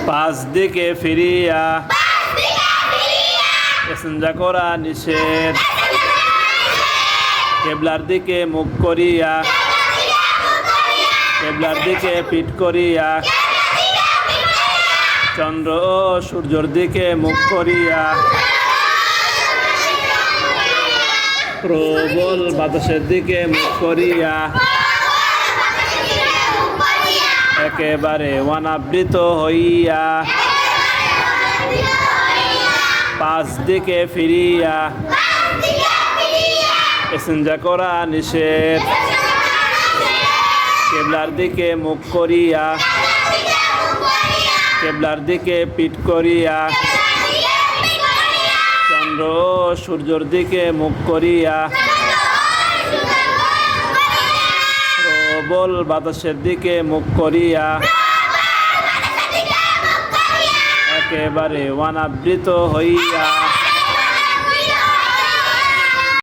পাঁচ দিকে ফিরিয়া ইস্তেঞ্জা করা নিষেধ। কেবলার দিকে মুখ করিয়া কেবলার দিকে পিঠ করিয়া চন্দ্র ও সূর্যের দিকে মুখ করিয়া প্রবল বাতাসের দিকে মুখ করিয়া একেবারে অনাবৃত হইয়া পাঁচ দিকে ফিরিয়া ইস্তেঞ্জা করা নিষেধ। কেবলার দিকে মুখ করিয়া কেবলার দিকে পিঠ করিয়া চন্দ্র ও সূর্যের দিকে মুখ করিয়া প্রবল বাতাসের দিকে মুখ করিয়া একেবারে অনাবৃত হইয়া